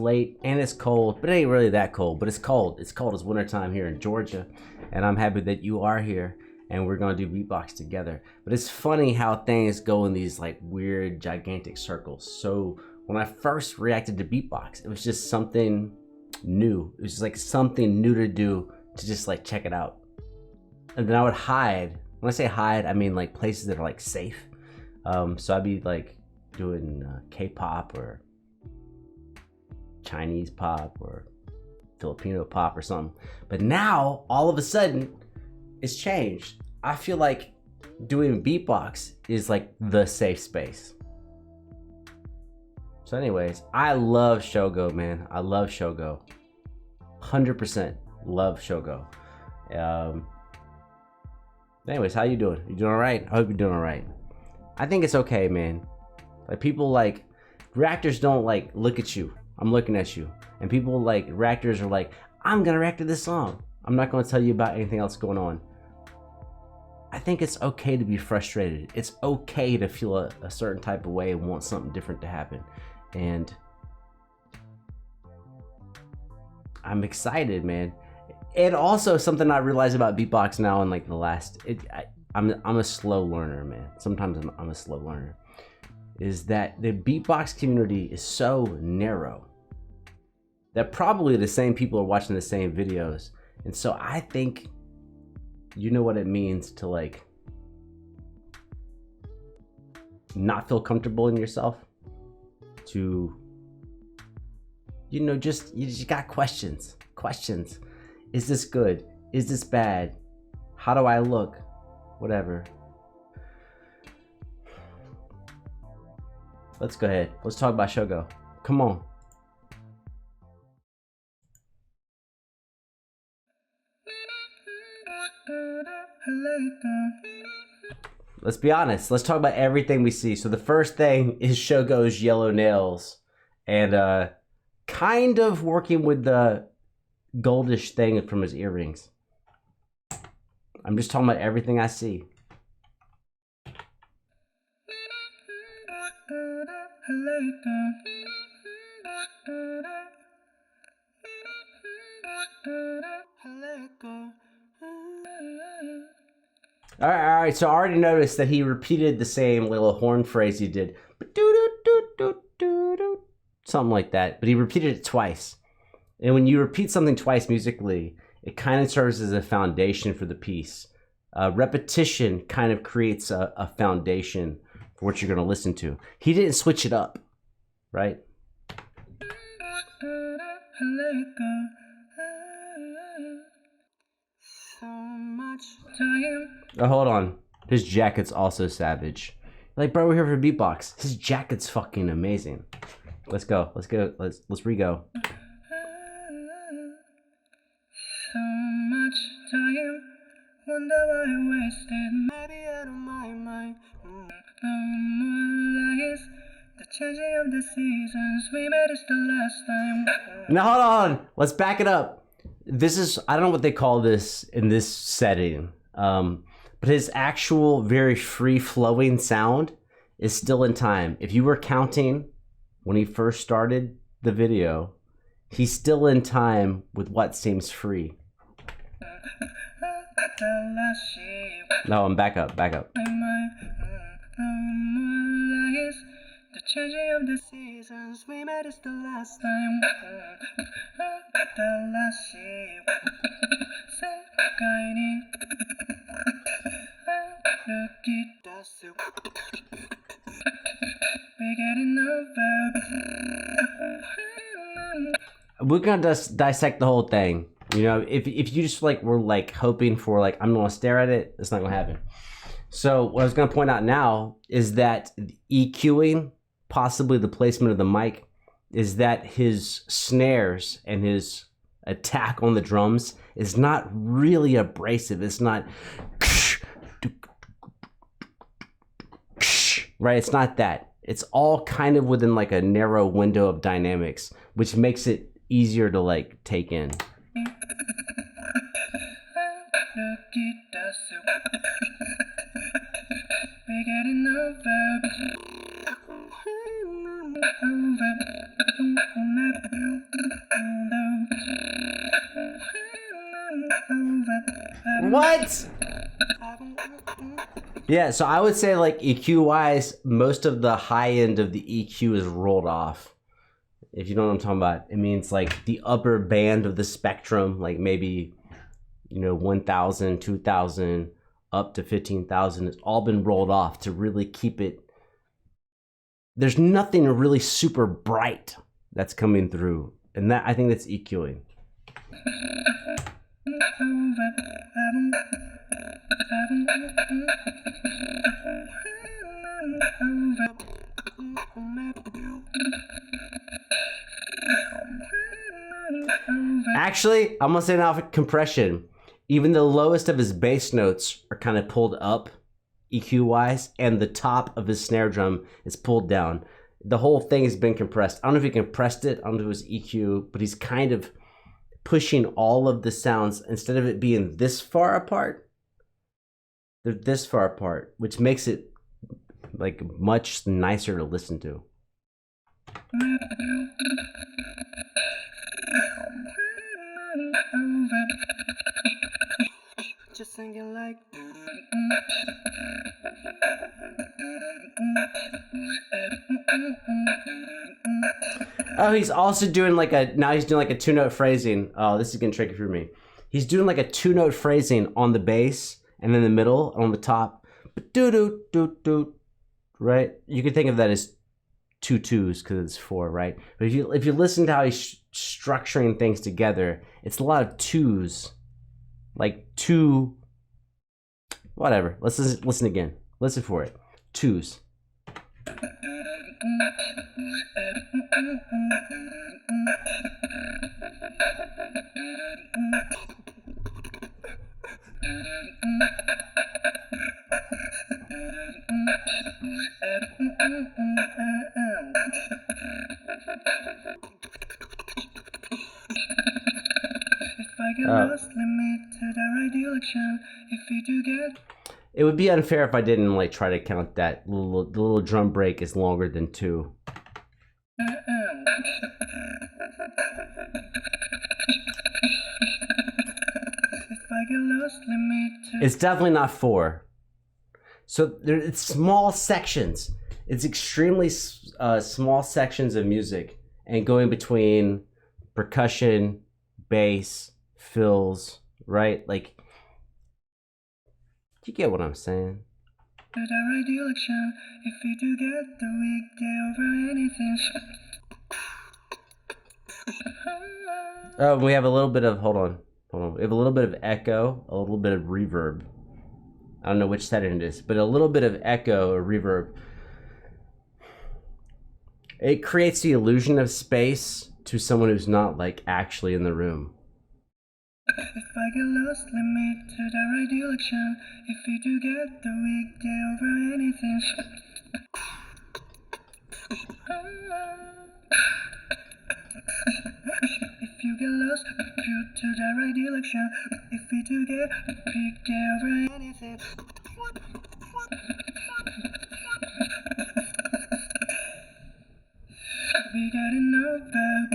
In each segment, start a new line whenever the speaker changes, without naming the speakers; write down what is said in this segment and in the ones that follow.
late and it's cold, but it ain't really that cold, but it's cold. It's cold. It's wintertime here in Georgia, and I'm happy that you are here and we're gonna do beatbox together. But it's funny how things go in these like weird, gigantic circles. So when I first reacted to beatbox, it was just something new. It was just like something new to do, to just like check it out. And then I would hide. When I say hide, I mean like places that are like safe. So I'd be like doing K-pop or Chinese pop or Filipino pop or something. But now, all of a sudden, it's changed. I feel like doing beatbox is like the safe space. So anyways, I love Shogo, man. I love Shogo. 100% love Shogo. Anyways, how you doing? You doing all right? I hope you're doing all right. I think it's okay, man. Like people like, reactors don't like look at you. I'm looking at you. And people like, reactors are like, I'm gonna react to this song. I'm not gonna tell you about anything else going on. I think it's okay to be frustrated. It's okay to feel a certain type of way and want something different to happen. And I'm excited, man. And also something I realized about beatbox now in like the last, I'm a slow learner, man. Sometimes I'm a slow learner. Is that the beatbox community is so narrow that probably the same people are watching the same videos. And so I think you know what it means to like not feel comfortable in yourself, to, you know, you just got questions. Is this good? Is this bad? How do I look? Whatever. Let's go ahead. Let's talk about Shogo. Come on. Let's be honest. Let's talk about everything we see. So the first thing is Shogo's yellow nails and kind of working with the goldish thing from his earrings. I'm just talking about everything I see. All right, so I already noticed that he repeated the same little horn phrase he did. Something like that, but he repeated it twice. And when you repeat something twice musically, it kind of serves as a foundation for the piece. Repetition kind of creates a foundation for what you're going to listen to. He didn't switch it up, right? Oh, hold on. His jacket's also savage. Like, bro, we're here for beatbox. His jacket's fucking amazing. Let's go. Let's go. Let's re-go. So much time, wonder why I wasted, maybe out of my mind. The changing of the seasons, we made it the last time. Now hold on, let's back it up. This is, I don't know what they call this in this setting, but his actual very free-flowing sound is still in time. If you were counting when he first started the video, he's still in time with what seems free. No, I'm back up. The changing of the seasons, we made it the last time. We're gonna just dissect the whole thing. You know, if you just like were like hoping for like I'm gonna stare at it, it's not gonna happen. So what I was gonna point out now is that EQing, possibly the placement of the mic, is that his snares and his attack on the drums is not really abrasive. It's not right. It's not that. It's all kind of within like a narrow window of dynamics, which makes it easier to like take in. What? Yeah, so I would say like EQ wise, most of the high end of the EQ is rolled off. If you know what I'm talking about, it means like the upper band of the spectrum, like maybe, 1,000, 2,000, up to 15,000. It's all been rolled off to really keep it. There's nothing really super bright that's coming through, and I think that's EQing. Actually, I'm gonna say now for compression, even the lowest of his bass notes are kind of pulled up EQ wise, and the top of his snare drum is pulled down. The whole thing has been compressed. I don't know if he compressed it, I don't know if it was EQ, but he's kind of pushing all of the sounds, instead of it being this far apart, they're this far apart, which makes it like much nicer to listen to. Just thinking like oh, he's also doing like he's doing like a two-note phrasing. Oh, this is getting tricky for me. He's doing like a two-note phrasing on the bass and then the middle and on the top. Do right? You can think of that as two twos because it's four, right? But if you listen to how he's structuring things together, it's a lot of twos, like two. Whatever. Let's listen again. Listen for it. Twos. It would be unfair if I didn't like try to count that. The little drum break is longer than two. It's definitely not four. So it's small sections. It's extremely small sections of music, and going between percussion, bass, fills, right? Like, you get what I'm saying? Oh, we have a little bit of, hold on. We have a little bit of echo, a little bit of reverb. I don't know which setting it is, but a little bit of echo or reverb. It creates the illusion of space to someone who's not like actually in the room. If I get lost, let me to the right direction. If you do get the weekday over anything. If you get lost, you to the right direction. If you do get the weekday over anything. We gotta know that.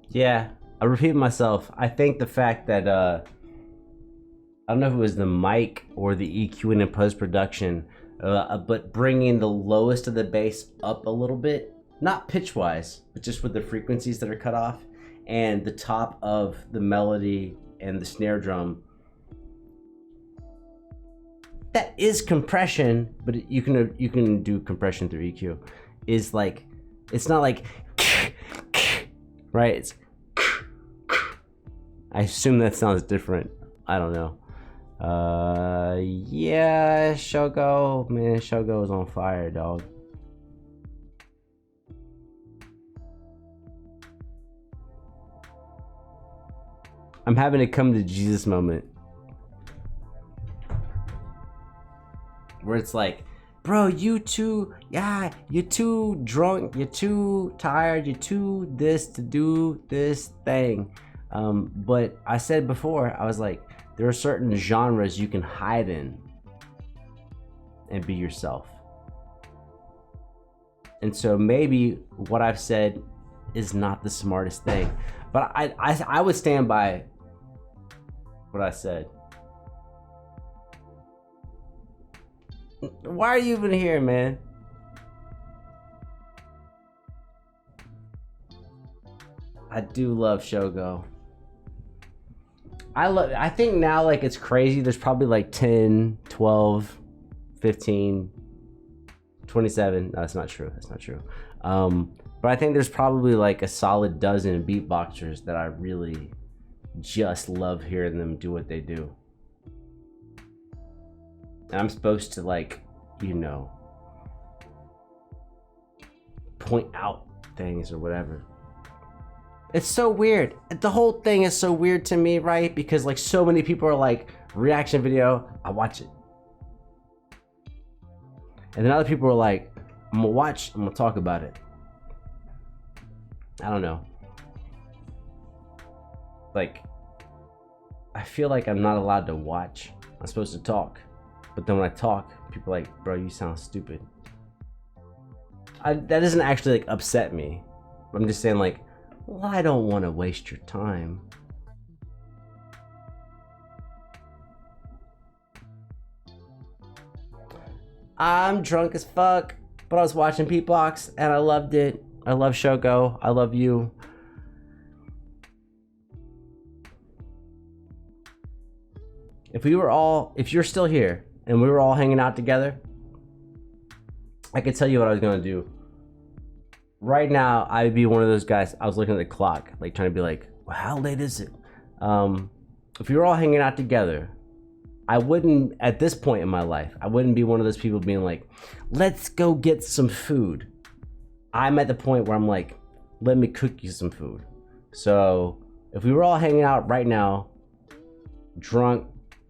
Yeah, I repeat myself. I think the fact that I don't know if it was the mic or the EQing and post-production, but bringing the lowest of the bass up a little bit, not pitch-wise, but just with the frequencies that are cut off, and the top of the melody and the snare drum. That is compression, but you can do compression through EQ. Is like, it's not like, right? It's, I assume that sounds different. I don't know. Yeah, Shogo, man, Shogo is on fire, dog. I'm having a come to Jesus moment where it's like, bro, you too, yeah, you're too drunk, you're too tired, you're too this to do this thing. But I said before, I was like, there are certain genres you can hide in and be yourself. And so maybe what I've said is not the smartest thing, but I would stand by what I said. Why are you even here, man? I do love Shogo. I think now, like, it's crazy. There's probably like 10, 12, 15, 27. No, that's not true. That's not true. But I think there's probably like a solid dozen beatboxers that I really just love hearing them do what they do. And I'm supposed to, like, you know, point out things or whatever. It's so weird. The whole thing is so weird to me, right? Because like so many people are like, reaction video, I watch it. And then other people are like, I'm gonna watch, I'm gonna talk about it. I don't know. Like, I feel like I'm not allowed to watch. I'm supposed to talk. But then when I talk, people are like, bro, you sound stupid. That doesn't actually like upset me. I'm just saying like, well, I don't want to waste your time. I'm drunk as fuck, but I was watching Beatbox and I loved it. I love Shogo. I love you. If you're still here and we were all hanging out together, I could tell you what I was gonna do. Right now, I'd be one of those guys. I was looking at the clock, like trying to be like, well, how late is it? If we were all hanging out together, I wouldn't, at this point in my life, I wouldn't be one of those people being like, let's go get some food. I'm at the point where I'm like, let me cook you some food. So if we were all hanging out right now, drunk,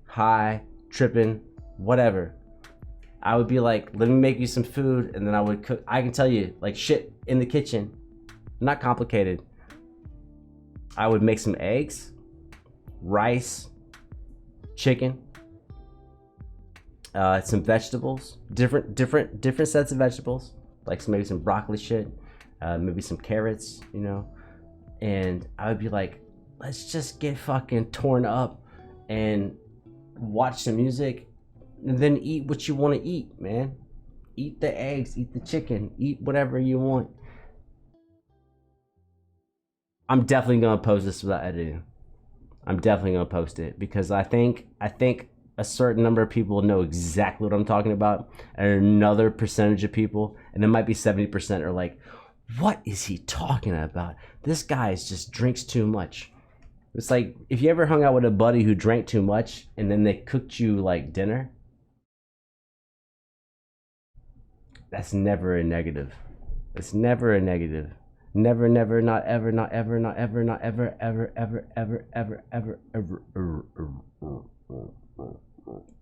high, tripping, whatever, I would be like, let me make you some food, and then I would cook. I can tell you, like, shit in the kitchen, not complicated. I would make some eggs, rice, chicken, some vegetables, different sets of vegetables, like maybe some broccoli shit, maybe some carrots, you know. And I would be like, let's just get fucking torn up and watch some music, and then eat what you want to eat, man. Eat the eggs, eat the chicken, eat whatever you want. I'm definitely gonna post this without editing. I'm definitely gonna post it because I think a certain number of people know exactly what I'm talking about, and another percentage of people, and it might be 70%, are like, what is he talking about? This guy just drinks too much. It's like if you ever hung out with a buddy who drank too much and then they cooked you like dinner. That's never a negative. It's never a negative. Never, never, not ever, not ever, not ever, not ever, ever, ever, ever, ever, ever, ever, ever, ever, ever, ever.